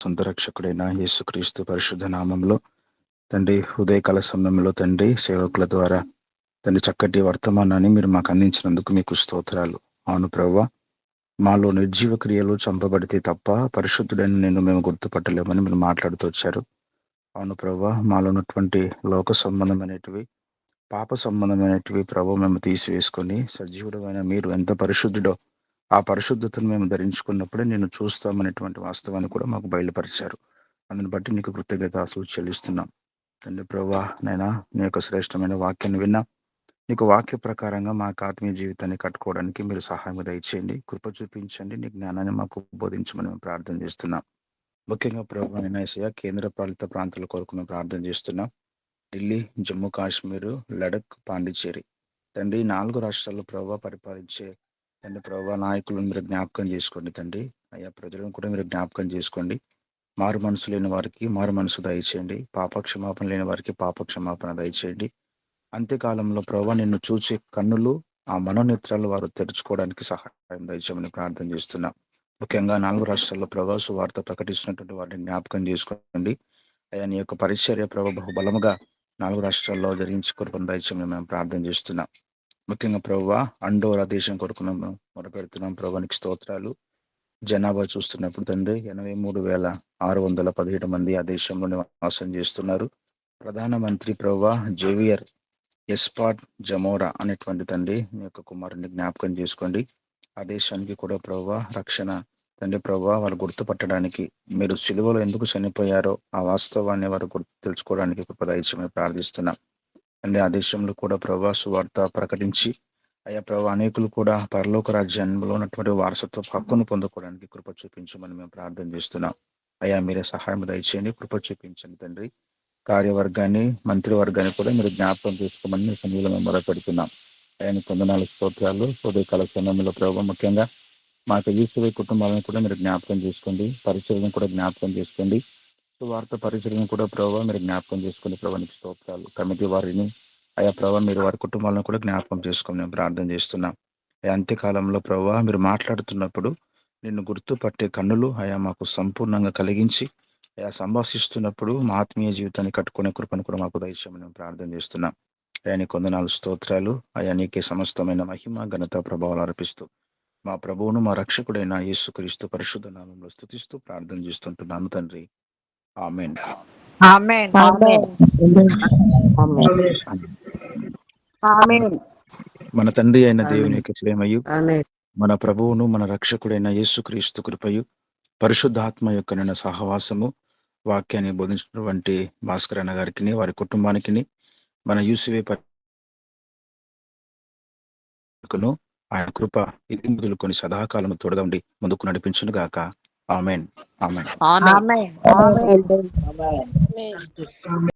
సొంత రక్షకుడైన యేసుక్రీస్తు పరిశుద్ధ నామంలో తండ్రి, ఉదయకాల సమయంలో తండ్రి సేవకుల ద్వారా తండ్రి చక్కటి వర్తమానాన్ని మీరు మాకు అందించినందుకు మీకు స్తోత్రాలు. అవును ప్రభువా, మాలో నిర్జీవ క్రియలు చంపబడితే తప్ప పరిశుద్ధుడైన నేను మేము గుర్తుపట్టలేమని మీరు మాట్లాడుతూ వచ్చారు. అవును ప్రభువా, మాలో ఉన్నటువంటి లోక సంబంధమైనటివి, పాప సంబంధమైనటివి ప్రభు మేము తీసివేసుకొని సజీవుడమైన మీరు ఎంత పరిశుద్ధుడో ఆ పరిశుద్ధతను మేము ధరించుకున్నప్పుడే నేను చూస్తామనేటువంటి వాస్తవాన్ని కూడా మాకు బయలుపరిచారు. అందుని బట్టి నీకు కృతజ్ఞతాస్తుతులు చెల్లిస్తున్నాం తండ్రి. ప్రభువా నైనా నీ యొక్క శ్రేష్టమైన వాక్యాన్ని విన్నా నీకు వాక్య ప్రకారంగా మాకు ఆత్మీయ జీవితాన్ని కట్టుకోవడానికి మీరు సహాయం దయచేయండి, కృప చూపించండి, నీ జ్ఞానాన్ని మాకు బోధించమని మేము ప్రార్థన చేస్తున్నాం. ముఖ్యంగా ప్రభు అయినా యేసయ్య, కేంద్ర పాలిత ప్రాంతాల కొరకు మేము ప్రార్థన చేస్తున్నాం. ఢిల్లీ, జమ్మూ కాశ్మీరు, లడక్, పాండిచ్చేరి తండ్రి 4 రాష్ట్రాల్లో ప్రభావ పరిపాలించే తండ్రి ప్రభావ నాయకులను మీరు జ్ఞాపకం చేసుకోండి తండ్రి. అయ్యా ప్రజలను కూడా మీరు జ్ఞాపకం చేసుకోండి. మారు మనసు లేని వారికి మారు మనసు దయచేయండి, పాపక్షమాపణ లేని వారికి పాపక్షమాపణ దయచేయండి. అంత్యకాలంలో ప్రభావ నిన్ను చూసే కన్నులు, ఆ మనోనేత్రాలు వారు తెరుచుకోవడానికి సహాయం దయచేయమని ప్రార్థన చేస్తున్నాం. ముఖ్యంగా 4 రాష్ట్రాల్లో ప్రభావ సువార్త ప్రకటిస్తున్నటువంటి వారిని జ్ఞాపకం చేసుకోండి. అయ్యా నీ యొక్క పరిచర్య ప్రభావ బహుబలముగా 4 రాష్ట్రాల్లో జరిగించుకోవడం దయచేయమని మేము ప్రార్థన చేస్తున్నాం. ముఖ్యంగా ప్రభువా అండోర దేశం కొరకు మేము మొరపెడుతున్నాం. ప్రభువానికి స్తోత్రాలు. జనాభా చూస్తున్నప్పుడు తండ్రి 83,617 మంది ఆ దేశంలో నివాసం చేస్తున్నారు. ప్రధానమంత్రి ప్రభువా జేవియర్ ఎస్పాట్ జమోరా అనేటువంటి తండ్రి మీ యొక్క కుమారుని జ్ఞాపకం చేసుకోండి. ఆ దేశానికి కూడా ప్రభువా రక్షణ తండ్రి ప్రభువా వాళ్ళు గుర్తుపట్టడానికి, మీరు సిలువలో ఎందుకు చనిపోయారో ఆ వాస్తవాన్ని వారు తెలుసుకోవడానికి కృప దయచేయమని ప్రార్థిస్తున్నాం. అండ్ ఆ దేశంలో కూడా ప్రభా సువార్త ప్రకటించి అయ్యా ప్రభా అనేకులు కూడా పరలోక రాజ్యంలో ఉన్నటువంటి వారసత్వ హక్కును పొందుకోవడానికి కృప చూపించమని మేము ప్రార్థన చేస్తున్నాం. అయ్యా మీరే సహాయం దయచేయండి, కృప చూపించండి తండ్రి. కార్యవర్గాన్ని, మంత్రివర్గాన్ని కూడా మీరు జ్ఞాపకం చేసుకోమని మీ సమయంలో మేము మొదలుపెడుతున్నాం. ఆయన 14 స్తోత్రాలు. ఉదయకాల సమయంలో ప్రభావ ముఖ్యంగా మాకు ఈశ్వర కుటుంబాలను కూడా మీరు జ్ఞాపకం చేసుకోండి, పరిచయం కూడా జ్ఞాపకం చేసుకోండి, వార్త పరిచయం కూడా ప్రభావ మీరు జ్ఞాపకం చేసుకుని ప్రభానికి స్తోత్రాలు. కమిటీ వారిని అయా ప్రభావ మీరు వారి కుటుంబాలను కూడా జ్ఞాపకం చేసుకొని మేము ప్రార్థన చేస్తున్నాం. అంత్యకాలంలో ప్రభావ మీరు మాట్లాడుతున్నప్పుడు నిన్ను గుర్తుపట్టే కన్నులు అయా మాకు సంపూర్ణంగా కలిగించి అయా సంభాషిస్తున్నప్పుడు మా ఆత్మీయ జీవితాన్ని కట్టుకునే కృపను కూడా మాకు దయచేయమని మేము ప్రార్థన చేస్తున్నాం. అయా నీ 4 స్తోత్రాలు. అయా నీకే సమస్తమైన మహిమ ఘనత ప్రభావాలు అర్పిస్తూ మా ప్రభువును మా రక్షకుడైన యేసుక్రీస్తు పరిశుద్ధ నామంలో స్తుతిస్తూ ప్రార్థన చేస్తుంటున్నాను తండ్రి. ఆమేన్. ఆమేన్. ఆమేన్. ఆమేన్. మన తండ్రి అయిన దేవుని యొక్క ప్రేమయు, ఆమేన్. మన ప్రభువును మన రక్షకుడైన యేసుక్రీస్తు కృపయు, పరిశుద్ధాత్మ యొక్క నిన్న సహవాసము, వాక్యాన్ని బోధించినటువంటి భాస్కర్ అన్న గారికి, వారి కుటుంబానికి, మన యూసివే పరికును ఆయన కృప ఇది మొదలుకొని సదాకాలము తోడుగా ఉండి ముందుకు నడిపించును గాక. ఆమేన్. ఆమేన్. ఆమేన్. ఆమేన్. ఆమేన్. ఆమేన్.